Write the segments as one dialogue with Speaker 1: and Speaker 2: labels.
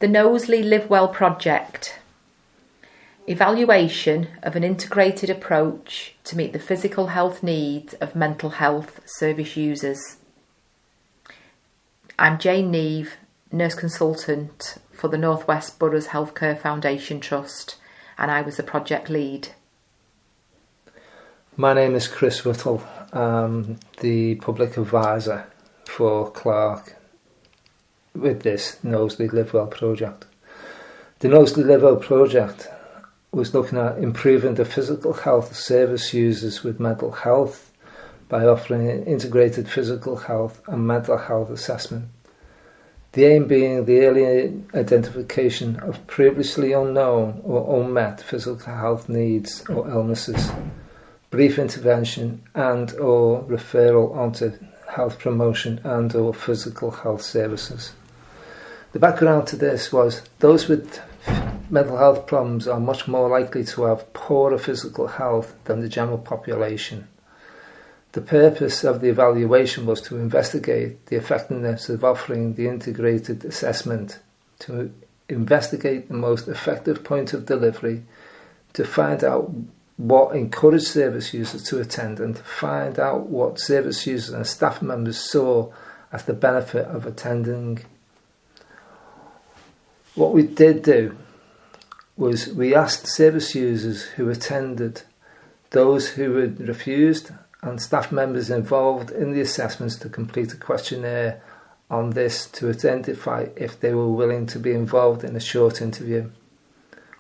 Speaker 1: The Knowsley Live Well project. Evaluation of an integrated approach to meet the physical health needs of mental health service users. I'm Jane Neve, nurse consultant for the North West Boroughs Healthcare Foundation Trust, and I was the project lead.
Speaker 2: My name is Chris Whittle. I'm the public advisor for CLAHRC with this Knowsley Live Well project. The Knowsley Live Well project was looking at improving the physical health of service users with mental health by offering an integrated physical health and mental health assessment. The aim being the early identification of previously unknown or unmet physical health needs or illnesses, brief intervention and or referral onto health promotion and or physical health services. The background to this was those with mental health problems are much more likely to have poorer physical health than the general population. The purpose of the evaluation was to investigate the effectiveness of offering the integrated assessment, to investigate the most effective point of delivery, to find out what encouraged service users to attend, and to find out what service users and staff members saw as the benefit of attending. What we did do was we asked service users who attended, those who had refused, and staff members involved in the assessments to complete a questionnaire on this to identify if they were willing to be involved in a short interview.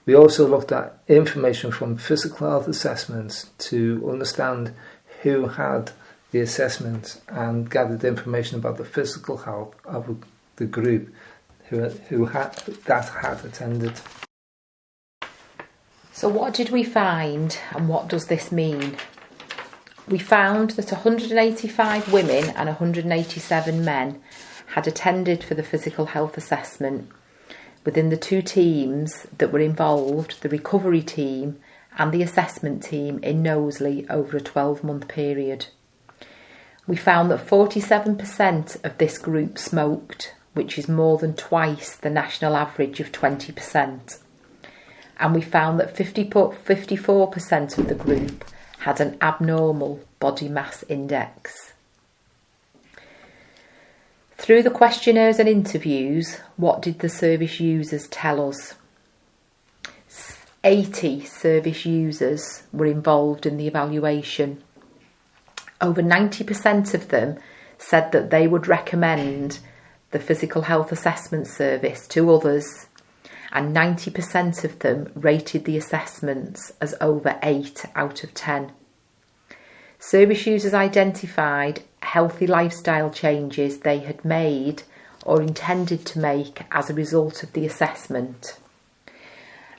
Speaker 2: We also looked at information from physical health assessments to understand who had the assessments and gathered information about the physical health of the group who had attended.
Speaker 1: So what did we find, and what does this mean? We found that 185 women and 187 men had attended for the physical health assessment within the two teams that were involved, the recovery team and the assessment team in Knowsley, over a 12-month period. We found that 47% of this group smoked, which is more than twice the national average of 20%. And we found that 54% of the group had an abnormal body mass index. Through the questionnaires and interviews, what did the service users tell us? 80 service users were involved in the evaluation. Over 90% of them said that they would recommend the physical health assessment service to others, and 90% of them rated the assessments as over 8 out of 10. Service users identified healthy lifestyle changes they had made or intended to make as a result of the assessment,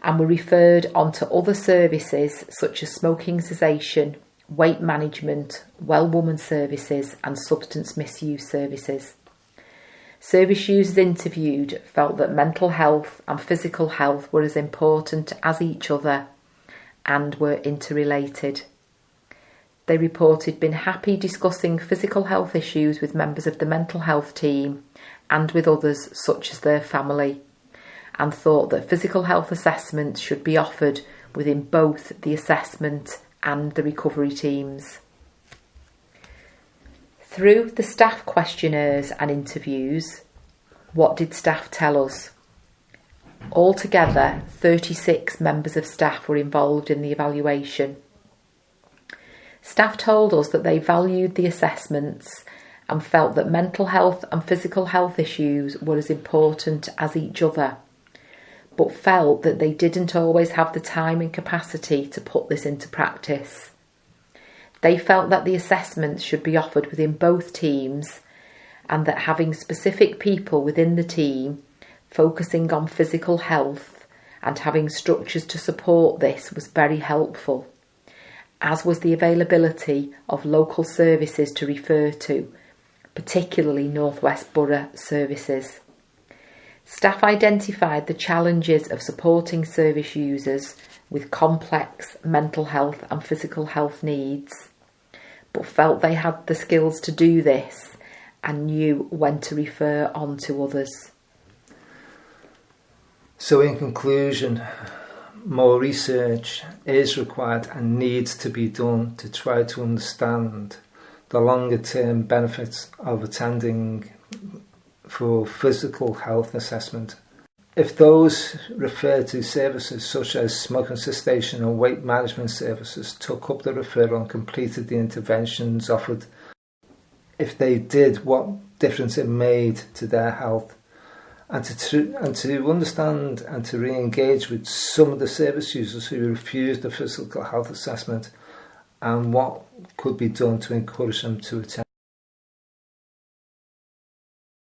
Speaker 1: and were referred on to other services such as smoking cessation, weight management, well woman services and substance misuse services. Service users interviewed felt that mental health and physical health were as important as each other and were interrelated. They reported being happy discussing physical health issues with members of the mental health team and with others such as their family, and thought that physical health assessments should be offered within both the assessment and the recovery teams. Through the staff questionnaires and interviews, what did staff tell us? Altogether, 36 members of staff were involved in the evaluation. Staff told us that they valued the assessments and felt that mental health and physical health issues were as important as each other, but felt that they didn't always have the time and capacity to put this into practice. They felt that the assessments should be offered within both teams, and that having specific people within the team focusing on physical health and having structures to support this was very helpful, as was the availability of local services to refer to, particularly North West Borough services. Staff identified the challenges of supporting service users with complex mental health and physical health needs, but felt they had the skills to do this and knew when to refer on to others.
Speaker 2: So in conclusion, more research is required and needs to be done to try to understand the longer term benefits of attending for physical health assessment. If those referred to services such as smoking cessation or weight management services took up the referral and completed the interventions offered, if they did, what difference it made to their health, and to understand and to re-engage with some of the service users who refused the physical health assessment and what could be done to encourage them to attend.